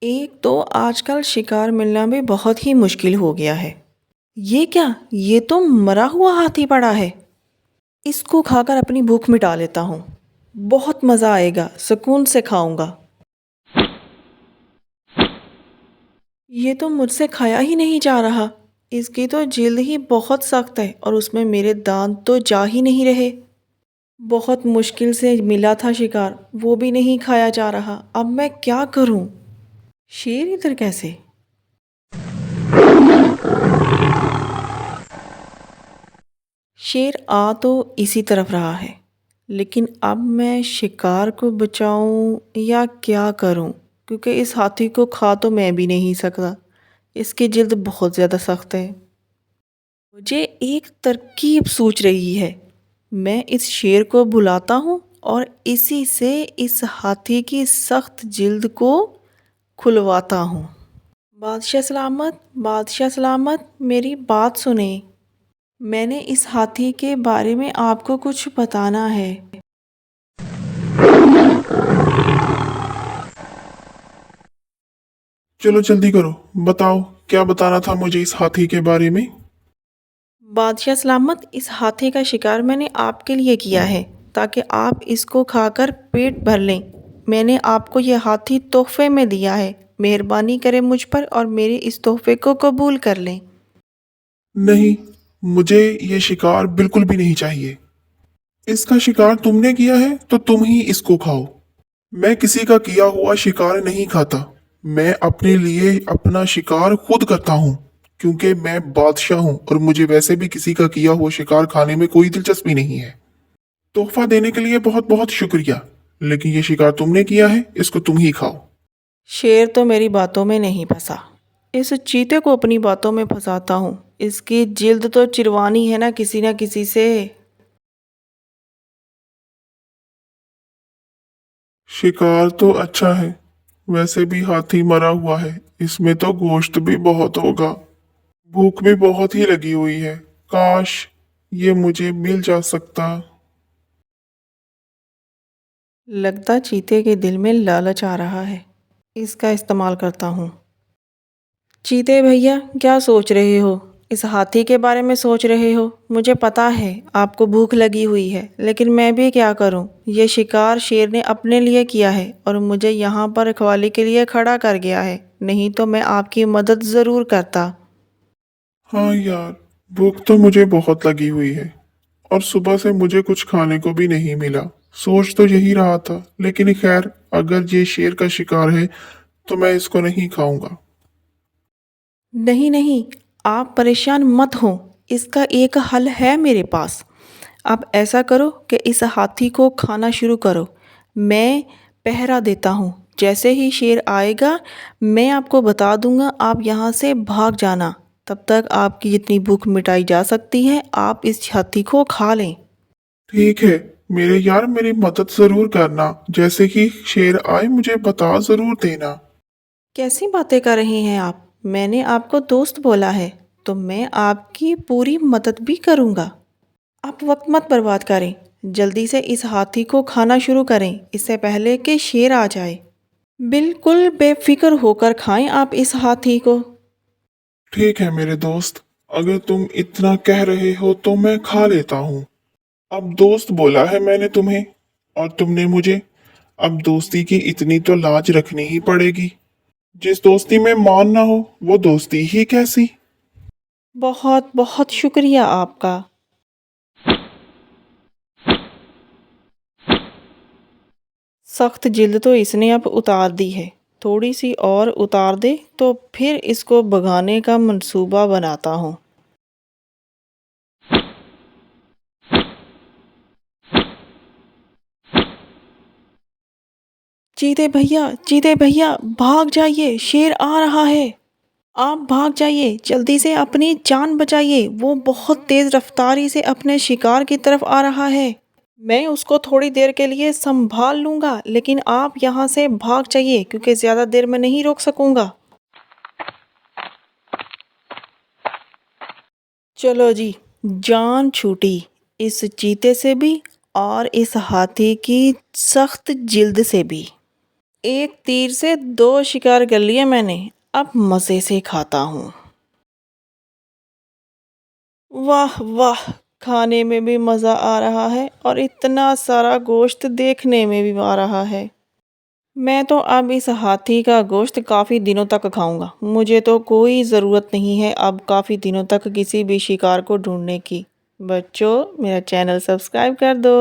ایک تو آج کل شکار ملنا بھی بہت ہی مشکل ہو گیا ہے۔ یہ کیا؟ یہ تو مرا ہوا ہاتھی پڑا ہے۔ اس کو کھا کر اپنی بھوک مٹا لیتا ہوں۔ بہت مزہ آئے گا، سکون سے کھاؤں گا۔ یہ تو مجھ سے کھایا ہی نہیں جا رہا۔ اس کی تو جلد ہی بہت سخت ہے اور اس میں میرے دانت تو جا ہی نہیں رہے۔ بہت مشکل سے ملا تھا شکار، وہ بھی نہیں کھایا جا رہا۔ اب میں کیا کروں؟ شیر ادھر کیسے؟ شیر آ تو اسی طرف رہا ہے، لیکن اب میں شکار کو بچاؤں یا کیا کروں؟ کیونکہ اس ہاتھی کو کھا تو میں بھی نہیں سکتا، اس کی جلد بہت زیادہ سخت ہے۔ مجھے ایک ترکیب سوچ رہی ہے۔ میں اس شیر کو بلاتا ہوں اور اسی سے اس ہاتھی کی سخت جلد کو کھلواتا ہوں۔ بادشاہ سلامت، بادشاہ سلامت، میری بات سنیں۔ میں نے اس ہاتھی کے بارے میں آپ کو کچھ بتانا ہے۔ چلو جلدی کرو، بتاؤ کیا بتانا تھا مجھے اس ہاتھی کے بارے میں؟ بادشاہ سلامت، اس ہاتھی کا شکار میں نے آپ کے لیے کیا ہے تاکہ آپ اس کو کھا کر پیٹ بھر لیں۔ میں نے آپ کو یہ ہاتھی تحفے میں دیا ہے۔ مہربانی کریں مجھ پر اور میرے اس تحفے کو قبول کر لیں۔ نہیں، مجھے یہ شکار بالکل بھی نہیں چاہیے۔ اس کا شکار تم نے کیا ہے تو تم ہی اس کو کھاؤ۔ میں کسی کا کیا ہوا شکار نہیں کھاتا۔ میں اپنے لیے اپنا شکار خود کرتا ہوں، کیونکہ میں بادشاہ ہوں اور مجھے ویسے بھی کسی کا کیا ہوا شکار کھانے میں کوئی دلچسپی نہیں ہے۔ تحفہ دینے کے لیے بہت بہت شکریہ، لیکن یہ شکار تم نے کیا ہے، اس کو تم ہی کھاؤ۔ شیر تو میری باتوں میں نہیں پھنسا۔ اس چیتے کو اپنی باتوں میں پھنساتا ہوں۔ اس کی جلد تو چروانی ہے نا کسی سے۔ شکار تو اچھا ہے، ویسے بھی ہاتھی مرا ہوا ہے، اس میں تو گوشت بھی بہت ہوگا۔ بھوک بھی بہت ہی لگی ہوئی ہے، کاش یہ مجھے مل جا سکتا۔ لگتا چیتے کے دل میں لالچ آ رہا ہے، اس کا استعمال کرتا ہوں۔ چیتے بھیا، کیا سوچ رہے ہو؟ اس ہاتھی کے بارے میں سوچ رہے ہو؟ مجھے پتا ہے آپ کو بھوک لگی ہوئی ہے، لیکن میں بھی کیا کروں؟ یہ شکار شیر نے اپنے لیے کیا ہے اور مجھے یہاں پر رکھوالی کے لیے کھڑا کر گیا ہے، نہیں تو میں آپ کی مدد ضرور کرتا۔ ہاں یار، بھوک تو مجھے بہت لگی ہوئی ہے اور صبح سے مجھے کچھ کھانے کو بھی نہیں ملا۔ سوچ تو یہی رہا تھا، لیکن خیر، اگر یہ شیر کا شکار ہے تو میں اس کو نہیں کھاؤں گا۔ نہیں نہیں، آپ پریشان مت ہوں، اس کا ایک حل ہے میرے پاس۔ آپ ایسا کرو کہ اس ہاتھی کو کھانا شروع کرو۔ میں پہرا دیتا ہوں، جیسے ہی شیر آئے گا میں آپ کو بتا دوں گا، آپ یہاں سے بھاگ جانا۔ تب تک آپ کی جتنی بھوک مٹائی جا سکتی ہے آپ اس ہاتھی کو کھا لیں۔ ٹھیک ہے میرے یار، میری مدد ضرور کرنا، جیسے ہی شیر آئے مجھے بتا ضرور دینا۔ کیسی باتیں کر رہے ہیں آپ؟ میں نے آپ کو دوست بولا ہے تو میں آپ کی پوری مدد بھی کروں گا۔ آپ وقت مت برباد کریں، جلدی سے اس ہاتھی کو کھانا شروع کریں اس سے پہلے کہ شیر آ جائے۔ بالکل بے فکر ہو کر کھائیں آپ اس ہاتھی کو۔ ٹھیک ہے میرے دوست، اگر تم اتنا کہہ رہے ہو تو میں کھا لیتا ہوں۔ اب دوست بولا ہے میں نے تمہیں، اور تم نے مجھے، اب دوستی کی اتنی تو لاج رکھنی ہی پڑے گی۔ جس دوستی میں مان نہ ہو وہ دوستی ہی کیسی؟ بہت بہت شکریہ آپ کا۔ سخت جلد تو اس نے اب اتار دی ہے، تھوڑی سی اور اتار دے تو پھر اس کو بھگانے کا منصوبہ بناتا ہوں۔ چیتے بھیا بھاگ جائیے، شیر آ رہا ہے۔ آپ بھاگ جائیے، جلدی سے اپنی جان بچائیے، وہ بہت تیز رفتاری سے اپنے شکار کی طرف آ رہا ہے۔ میں اس کو تھوڑی دیر کے لیے سنبھال لوں گا، لیکن آپ یہاں سے بھاگ جائیے کیونکہ زیادہ دیر میں نہیں روک سکوں گا۔ چلو جی، جان چھوٹی اس چیتے سے بھی اور اس ہاتھی کی سخت جلد سے بھی۔ ایک تیر سے 2 شکار کر لیے میں نے، اب مزے سے کھاتا ہوں۔ واہ واہ، کھانے میں بھی مزہ آ رہا ہے اور اتنا سارا گوشت دیکھنے میں بھی آ رہا ہے۔ میں تو اب اس ہاتھی کا گوشت کافی دنوں تک کھاؤں گا۔ مجھے تو کوئی ضرورت نہیں ہے اب کافی دنوں تک کسی بھی شکار کو ڈھونڈنے کی۔ بچوں، میرا چینل سبسکرائب کر دو۔